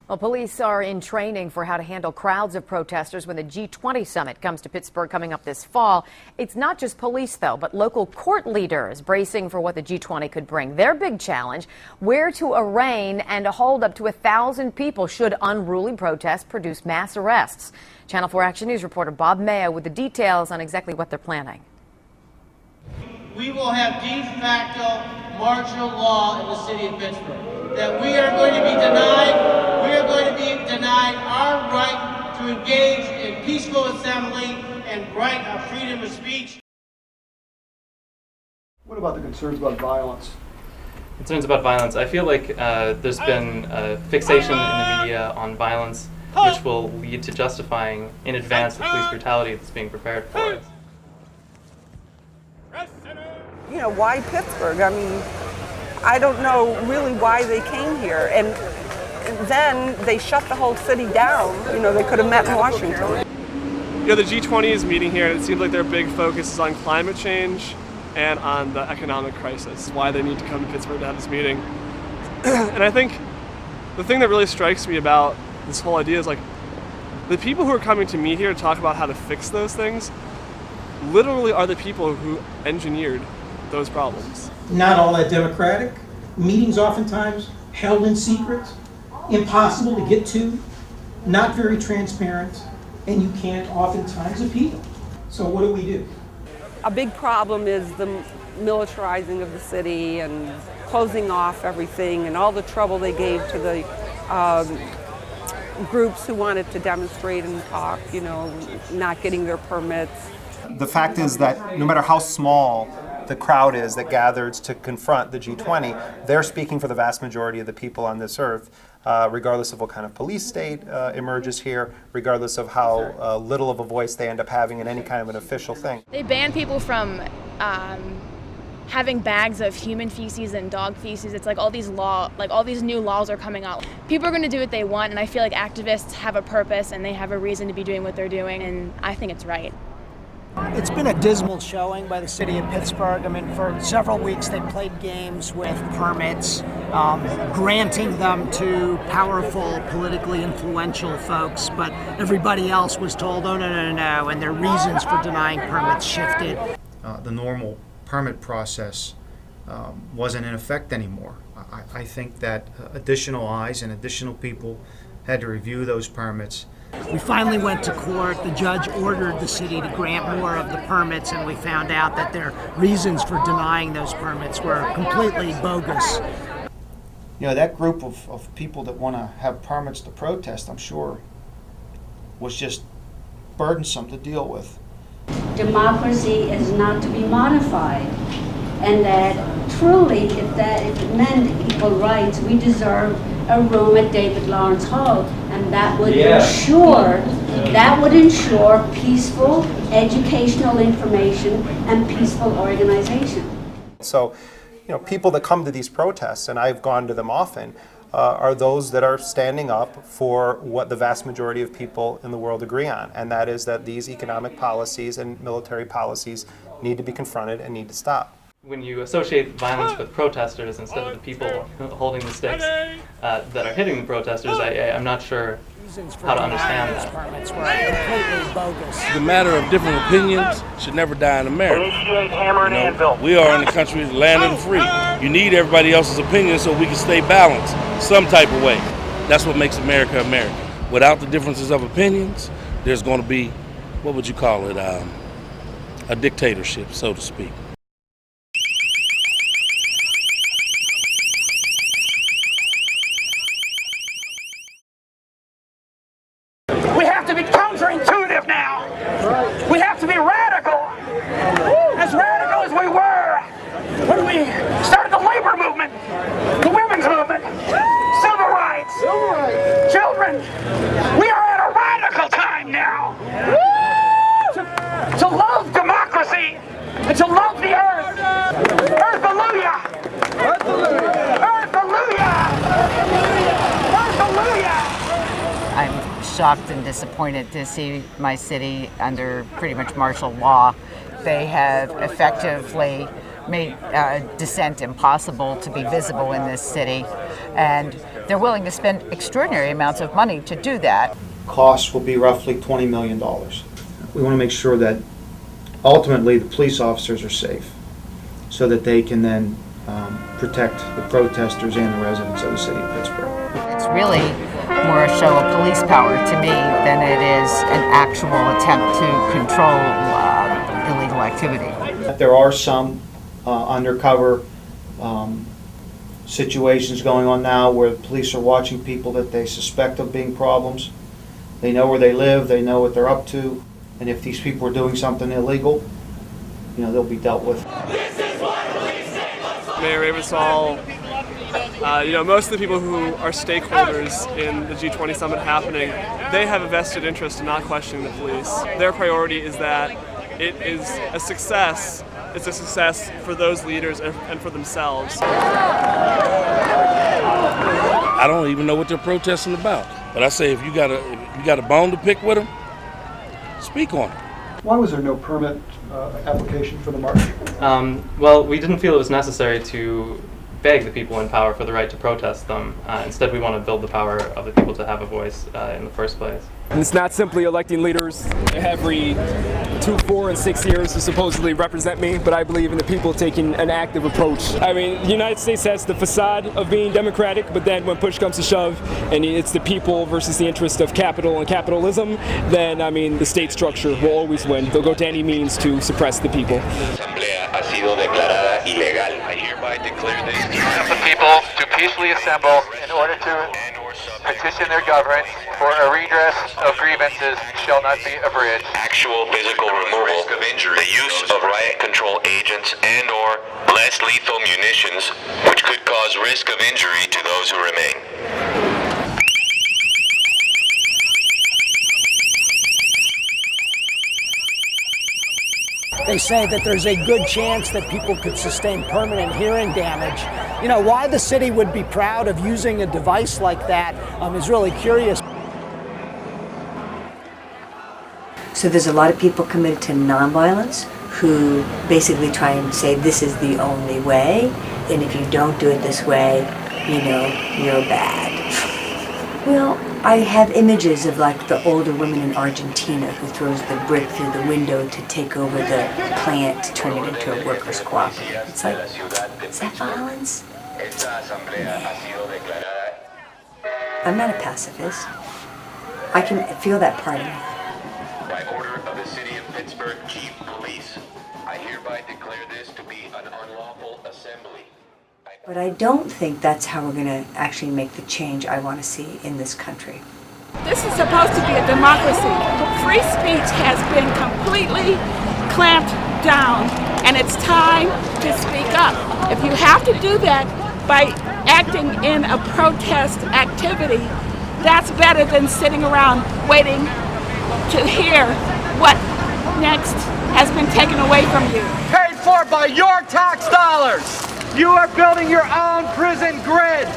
Well, police are in training for how to handle crowds of protesters when the G-20 summit comes to Pittsburgh coming up this fall. It's not just police, though, but local court leaders bracing for what the G-20 could bring. Their big challenge, where to arraign and to hold up to 1,000 people should unruly protests produce mass arrests. Channel 4 Action News reporter Bob Mayo with the details on exactly what they're planning. We will have de facto martial law in the city of Pittsburgh. That we are going to be denied our right to engage in peaceful assembly and right of freedom of speech. What about the concerns about violence? Concerns about violence. I feel like there's been a fixation in the media on violence, which will lead to justifying in advance the police brutality that's being prepared for us. You know, why Pittsburgh? I mean, I don't know really why they came here. And then they shut the whole city down. You know, they could have met in Washington. You know, the G-20 is meeting here, and it seems like their big focus is on climate change and on the economic crisis, why they need to come to Pittsburgh to have this meeting. And I think the thing that really strikes me about this whole idea is, like, the people who are coming to meet here to talk about how to fix those things literally are the people who engineered those problems. Not all that democratic. Meetings oftentimes held in secret, impossible to get to, not very transparent, and you can't oftentimes appeal. So what do? A big problem is the militarizing of the city and closing off everything and all the trouble they gave to the groups who wanted to demonstrate and talk, you know, not getting their permits. The fact is that no matter how small the crowd is that gathered to confront the G-20, they're speaking for the vast majority of the people on this earth, regardless of what kind of police state emerges here, regardless of how little of a voice they end up having in any kind of an official thing. They ban people from having bags of human feces and dog feces. It's like all these new laws are coming out. People are going to do what they want, and I feel like activists have a purpose and they have a reason to be doing what they're doing, and I think it's right. It's been a dismal showing by the city of Pittsburgh. I mean, for several weeks they played games with permits, granting them to powerful, politically influential folks, but everybody else was told, oh, no, and their reasons for denying permits shifted. The normal permit process wasn't in effect anymore. I think that additional eyes and additional people had to review those permits. We finally went to court. The judge ordered the city to grant more of the permits, and we found out that their reasons for denying those permits were completely bogus. You know, that group of people that want to have permits to protest, I'm sure, was just burdensome to deal with. Democracy is not to be modified, and that truly, if it meant equal rights, we deserve a room at David Lawrence Hall, and that would ensure peaceful educational information and peaceful organization. So, you know, people that come to these protests, and I've gone to them often, are those that are standing up for what the vast majority of people in the world agree on, and that is that these economic policies and military policies need to be confronted and need to stop. When you associate violence with protesters instead of the people holding the sticks that are hitting the protesters, I'm not sure how to understand that. The matter of different opinions should never die in America. Initiate hammer and anvil. We are in the country, the land of the free. You need everybody else's opinion so we can stay balanced some type of way. That's what makes America America. Without the differences of opinions, there's going to be, what would you call it, a dictatorship, so to speak. We have to be counterintuitive now. We have to be radical. As radical as we were when we started the labor movement, the women's movement, civil rights, children. We are at a radical time now. To love democracy and to love the earth. Earth-alleluia. Earth-alleluia. Earth-alleluia. Earth-alleluia. I'm shocked and disappointed to see my city under pretty much martial law. They have effectively made dissent impossible to be visible in this city. And they're willing to spend extraordinary amounts of money to do that. Costs will be roughly $20 million. We want to make sure that ultimately the police officers are safe so that they can then protect the protesters and the residents of the city of Pittsburgh. It's really more a show of police power to me than it is an actual attempt to control illegal activity. There are some undercover situations going on now where the police are watching people that they suspect of being problems. They know where they live, they know what they're up to, and if these people are doing something illegal, they'll be dealt with. Mayor Ravensall, most of the people who are stakeholders in the G20 summit happening, they have a vested interest in not questioning the police. Their priority is that it is a success. It's a success for those leaders and for themselves. I don't even know what they're protesting about. But I say if you got a bone to pick with them, speak on it. Why was there no permit application for the march? Well, we didn't feel it was necessary to beg the people in power for the right to protest them. Instead, we want to build the power of the people to have a voice in the first place. And it's not simply electing leaders every 2, 4, and 6 years to supposedly represent me, but I believe in the people taking an active approach. I mean, the United States has the facade of being democratic, but then when push comes to shove, and it's the people versus the interest of capital and capitalism, then, the state structure will always win. They'll go to any means to suppress the people. Ha sido declarada ilegal. I hereby declare this. The people to peacefully assemble in order to petition their government for a redress of grievances shall not be abridged. Actual physical removal, the use of riot control agents and/or less lethal munitions, which could cause risk of injury to those who remain. They say that there's a good chance that people could sustain permanent hearing damage. Why the city would be proud of using a device like that is really curious. So there's a lot of people committed to nonviolence who basically try and say this is the only way, and if you don't do it this way, you're bad. Well, I have images of the older woman in Argentina who throws the brick through the window to take over the plant to turn it into a workers' cooperative. It's like, is that violence? I'm not a pacifist. I can feel that part of me. By order of the City of Pittsburgh Chief Police, I hereby declare this to be an unlawful assembly. But I don't think that's how we're going to actually make the change I want to see in this country. This is supposed to be a democracy. Free speech has been completely clamped down, and it's time to speak up. If you have to do that by acting in a protest activity, that's better than sitting around waiting to hear what next has been taken away from you. Paid for by your tax dollars. You are building your own prison grid.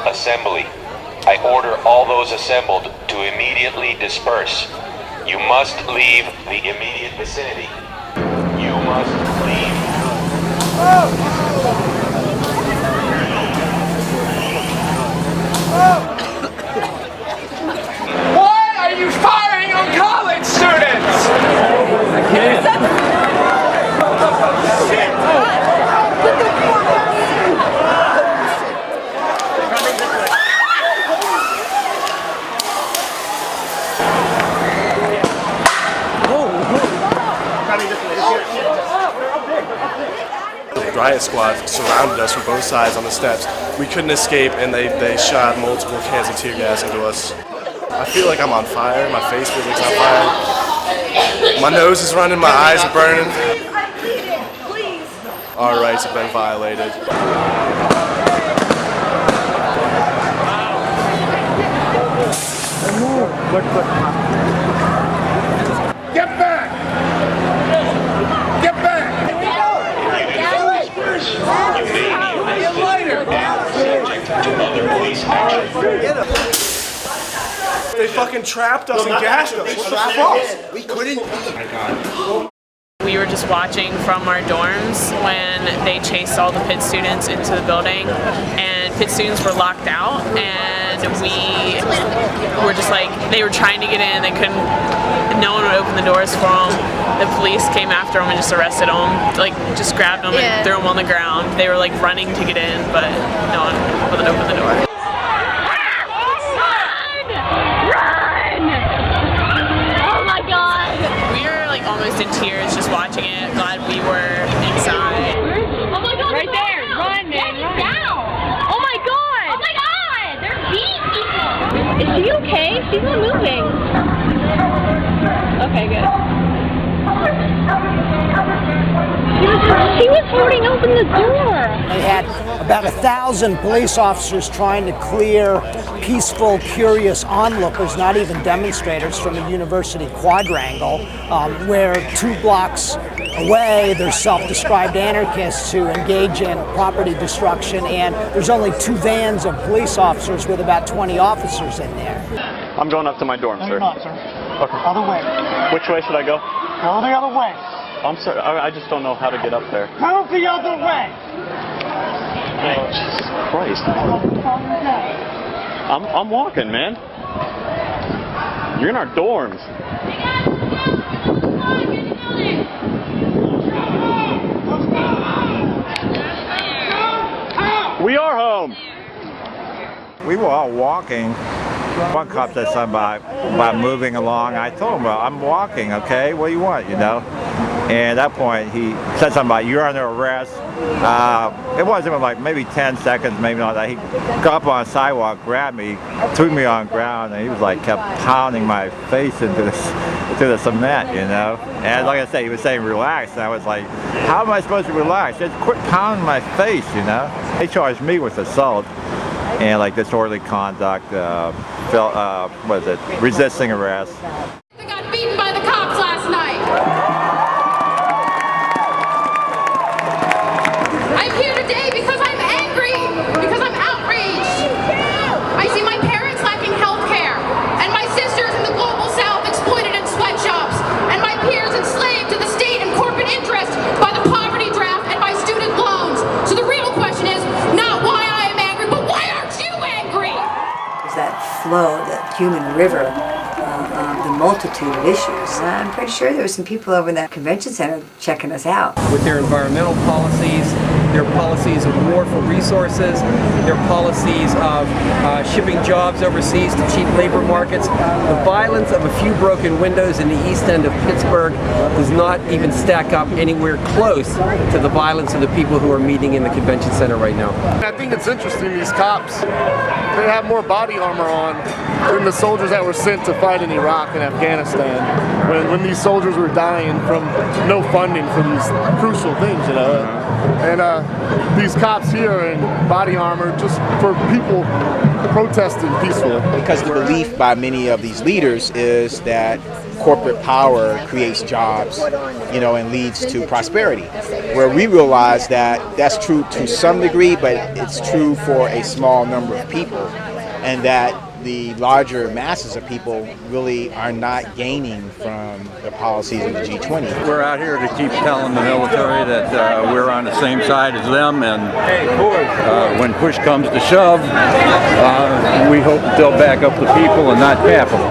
Assembly. I order all those assembled to immediately disperse. You must leave the immediate vicinity. You must leave. Why are you firing on college students? I can't. The riot squad surrounded us from both sides on the steps. We couldn't escape, and they shot multiple cans of tear gas into us. I feel like I'm on fire. My face feels like it's on fire. My nose is running. My eyes are burning. Our rights have been violated. Get back! Get back! They fucking trapped us and gassed us. What the fuck? We couldn't. We were just watching from our dorms when they chased all the Pitt students into the building, and Pitt students were locked out, and we were just like, they were trying to get in, they couldn't, no one would open the doors for them. The police came after them and just arrested them, like just grabbed them and threw them on the ground. They were like running to get in, but no one would open the door. Almost in tears just watching it. Glad we were inside. Oh my god! Right there! Run, man! Run down! Oh my god! Oh my god! They're beating people! Is she okay? She's not moving. Okay, good. She was holding open the door. They had about 1,000 police officers trying to clear peaceful, curious onlookers, not even demonstrators, from the university quadrangle, where 2 blocks away there's self-described anarchists who engage in property destruction, and there's only 2 vans of police officers with about 20 officers in there. I'm going up to my dorm, No, sir. you're not, sir. Okay. Other way. Which way should I go? Go the other way. I'm sorry, I just don't know how to get up there. Go the other way. Oh, Jesus Christ. I'm walking, man. You're in our dorms. We are home. We were all walking. One cop said something about moving along. I told him, well, I'm walking, okay? What do you want, you know? And at that point, he said something about, you're under arrest. It wasn't even like maybe 10 seconds, maybe not that. He got up on the sidewalk, grabbed me, threw me on the ground, and he was like, kept pounding my face into the cement, you know? And like I said, he was saying relax, and I was like, how am I supposed to relax? Just quit pounding my face, you know? They charged me with assault and like disorderly conduct, what is it, resisting arrest. They got beaten by the cops last night. I'm here today because I'm angry, because I'm outraged. I see my parents lacking health care, and my sisters in the global south exploited in sweatshops, and my peers enslaved to the state and corporate interest by the poverty draft and by student loans. So the real question is not why I am angry, but why aren't you angry? That flow, that human river, the multitude of issues. I'm pretty sure there were some people over in that convention center checking us out. With their environmental policies, their policies of war for resources, their policies of shipping jobs overseas to cheap labor markets. The violence of a few broken windows in the east end of Pittsburgh does not even stack up anywhere close to the violence of the people who are meeting in the convention center right now. I think it's interesting, these cops, they have more body armor on than the soldiers that were sent to fight in Iraq and Afghanistan when these soldiers were dying from no funding for these crucial things, you know. And these cops here in body armor just for people protesting peacefully. Because the belief by many of these leaders is that corporate power creates jobs, you know, and leads to prosperity. Where we realize that that's true to some degree, but it's true for a small number of people, and that the larger masses of people really are not gaining from the policies of the G-20. We're out here to keep telling the military that we're on the same side as them, and when push comes to shove, we hope that they'll back up the people and not capital.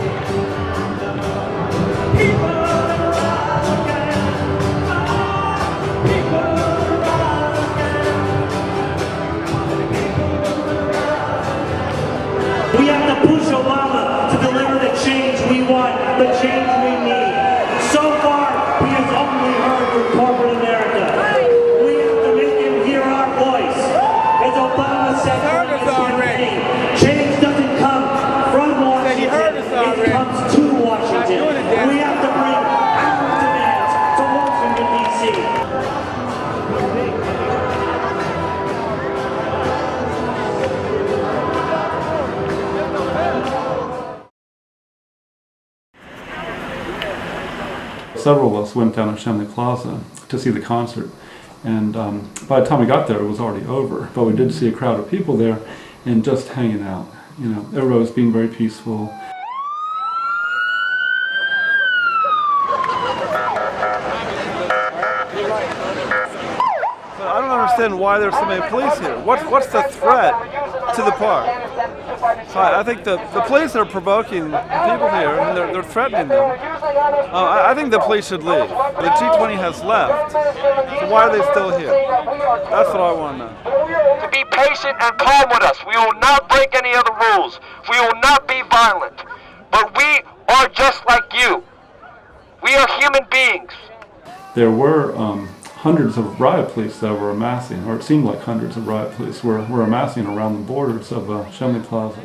We have to push Obama to deliver the change we want, the change we need. So far, he has only heard from corporate America. We have to make him hear our voice. As Obama said during his campaign, change doesn't come from Washington, it comes to Washington. We have to bring our demands to Washington, D.C. Several of us went down to Schenley Plaza to see the concert, and by the time we got there it was already over, but we did see a crowd of people there and just hanging out. You know, everybody was being very peaceful. I don't understand why there's so many police here. What's the threat to the park? So I think the police are provoking people here, and they're threatening them. I think the police should leave. The G-20 has left, so why are they still here? That's what I want to know. To be patient and calm with us. We will not break any of the rules. We will not be violent. But we are just like you. We are human beings. There were hundreds of riot police that were amassing, or it seemed like hundreds of riot police were amassing around the borders of Schenley Plaza.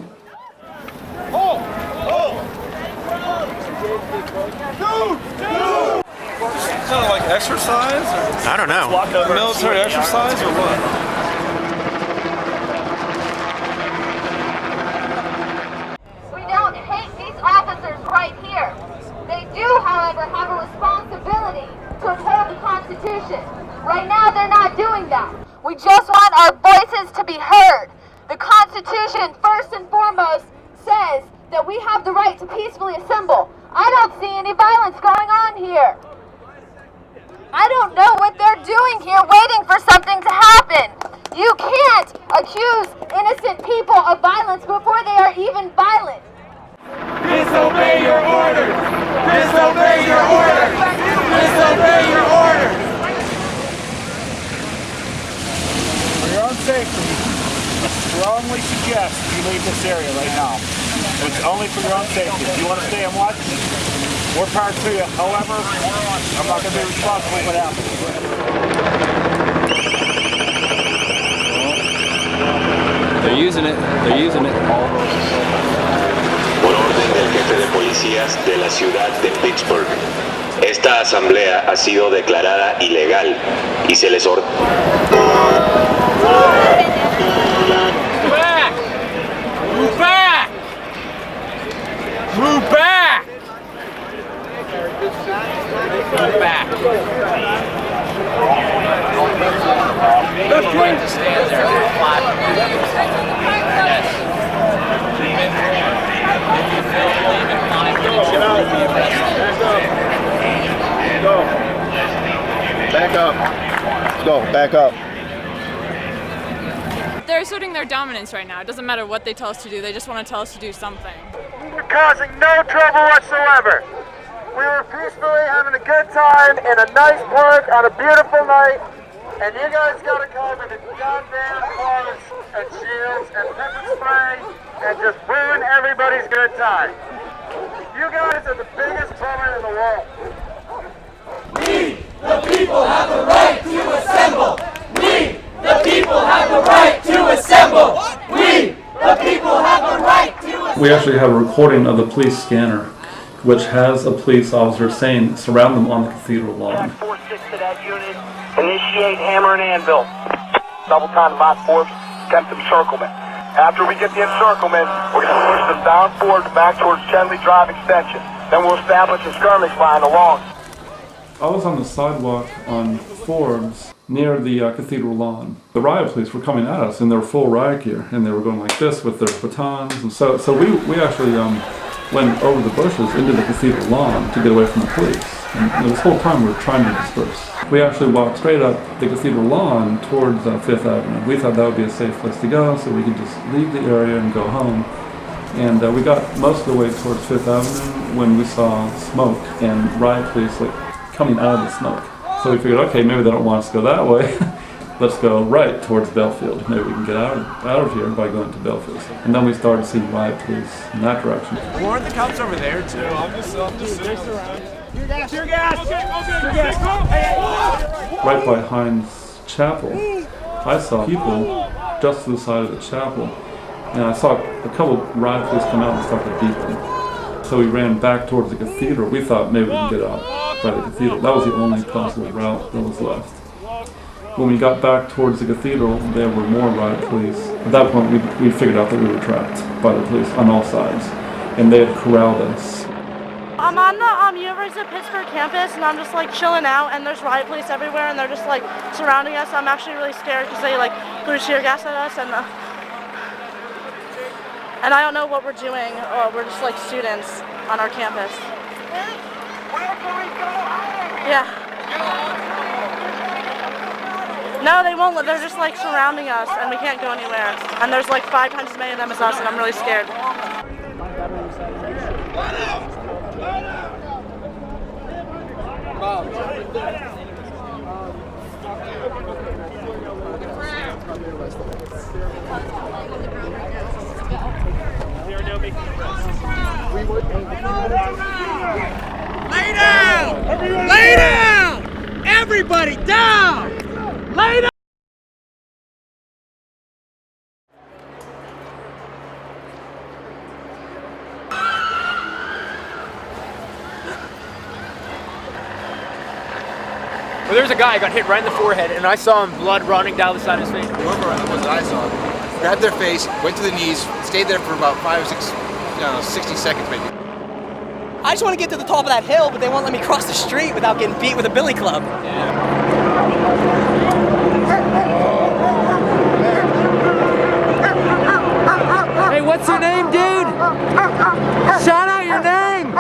Kind of like exercise? Or I don't know. Military exercise or what? We don't hate these officers right here. They do, however, have a responsibility to uphold the Constitution. Right now, they're not doing that. We just want our voices to be heard. The Constitution, first and foremost, says that we have the right to peacefully assemble. I don't see any violence going on here. I don't know what they're doing here waiting for something to happen. You can't accuse innocent people of violence before they are even violent. Disobey your orders! Disobey your orders! Disobey your orders! For your own safety, I strongly suggest you leave this area right now. It's only for your own safety. If you want to stay and watch, more power to you. However, I'm not going to be responsible for what happens. They're using it. They're using it. Por orden del jefe de policías de la ciudad de Pittsburgh. Esta asamblea ha sido declarada ilegal y se les ordena. Move back! Move back! Move back! They're trying to stand there for 5 minutes. Yes. Back up. Let's go. Back up. They're asserting their dominance right now. It doesn't matter what they tell us to do. They just want to tell us to do something. We're causing no trouble whatsoever. We were peacefully having a good time in a nice park on a beautiful night, and you guys gotta come in goddamn cars and shields and pepper spray and just ruin everybody's good time. You guys are the biggest problem in the world. We, the people, have the right to assemble! We, the people, have the right to assemble! We, the people, have the right to assemble! We actually have a recording of the police scanner, which has a police officer saying, surround them on the cathedral lawn. 4-6 to that unit. Initiate hammer and anvil. Double time lot force, attempt encirclement. After we get the encirclement, we're going to push them down forward back towards Schenley Drive extension. Then we'll establish a skirmish line along. I was on the sidewalk on Forbes near the cathedral lawn. The riot police were coming at us in their full riot gear, and they were going like this with their batons. And so we actually went over the bushes into the cathedral lawn to get away from the police. And this whole time we were trying to disperse. We actually walked straight up the cathedral lawn towards Fifth Avenue. We thought that would be a safe place to go, so we could just leave the area and go home. And we got most of the way towards Fifth Avenue when we saw smoke and riot police coming out of the smoke. So we figured, okay, maybe they don't want us to go that way. Let's go right towards Belfield. Maybe we can get out of here by going to Belfield. And then we started seeing riot police in that direction. Well, aren't the cops over there too? I'm just sitting around. Tear gas! Okay. Right by Hines Chapel, I saw people just to the side of the chapel. And I saw a couple riot police come out and start to beat them. So we ran back towards the cathedral. We thought maybe we can get out by the cathedral. That was the only possible route that was left. When we got back towards the cathedral, there were more riot police. At that point, we figured out that we were trapped by the police on all sides, and they had corralled us. I'm on the University of Pittsburgh campus, and I'm just chilling out, and there's riot police everywhere, and they're just surrounding us. I'm actually really scared because they threw tear gas at us, and I don't know what we're doing. We're just students on our campus. Where can we go? Yeah. No, they won't. They're just surrounding us, and we can't go anywhere. And there's 5 times as many of them as us, and I'm really scared. Lay down! Lay down! Everybody down! Lay down! Well, there's a guy who got hit right in the forehead, and I saw him blood running down the side of his face. Whoever it was that I saw grabbed their face, went to the knees, stayed there for about 5 or 6, 60 seconds maybe. I just want to get to the top of that hill, but they won't let me cross the street without getting beat with a billy club. Hey, what's your name, dude? Shout out your name!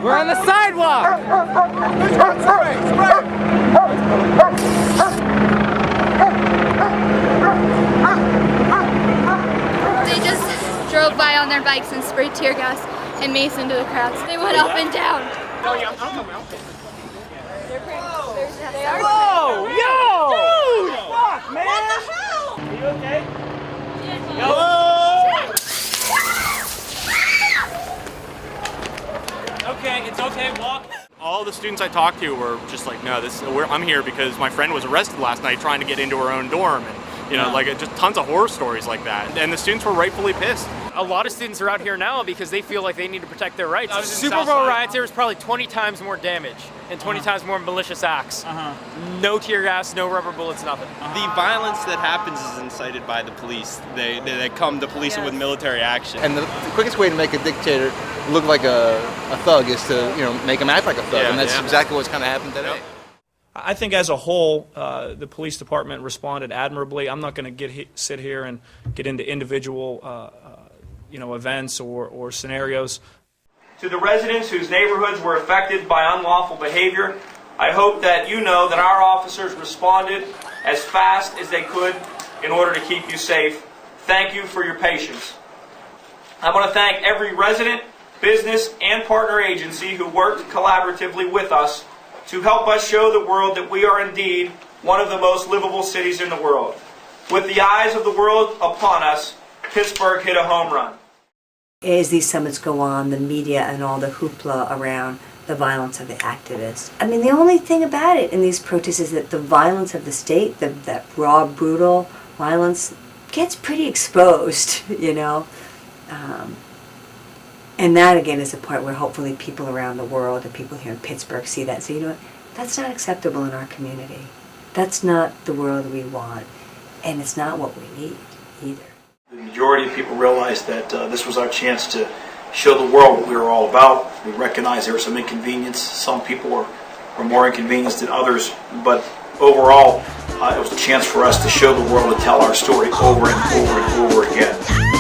We're on the sidewalk! They just drove by on their bikes and sprayed tear gas and mace into the crowds. They went up and down. Oh, yeah, I'm Whoa! Yo! Dude! Fuck, man! What the hell? Are you okay? Okay, it's okay, walk. All the students I talked to were just like, no, I'm here because my friend was arrested last night trying to get into her own dorm. And, just tons of horror stories like that. And the students were rightfully pissed. A lot of students are out here now because they feel like they need to protect their rights. Super Bowl riots, there was probably 20 times more damage and 20 times more malicious acts. No tear gas, no rubber bullets, nothing. The violence that happens is incited by the police. They come to police it with military action. And the quickest way to make a dictator look like a thug is to make him act like a thug, and that's exactly what's kind of happened today. I think as a whole, the police department responded admirably. I'm not going to sit here and get into individual events or scenarios. To the residents whose neighborhoods were affected by unlawful behavior, I hope that you know that our officers responded as fast as they could in order to keep you safe. Thank you for your patience. I want to thank every resident, business, and partner agency who worked collaboratively with us to help us show the world that we are indeed one of the most livable cities in the world. With the eyes of the world upon us, Pittsburgh hit a home run. As these summits go on, the media and all the hoopla around the violence of the activists. I mean, the only thing about it in these protests is that the violence of the state, that raw, brutal violence, gets pretty exposed, And that, again, is the part where hopefully people around the world and people here in Pittsburgh see that. So, that's not acceptable in our community. That's not the world we want. And it's not what we need either. The majority of people realized that this was our chance to show the world what we were all about. We recognized there was some inconvenience. Some people were were more inconvenienced than others, but overall, it was a chance for us to show the world and tell our story over and over and over again.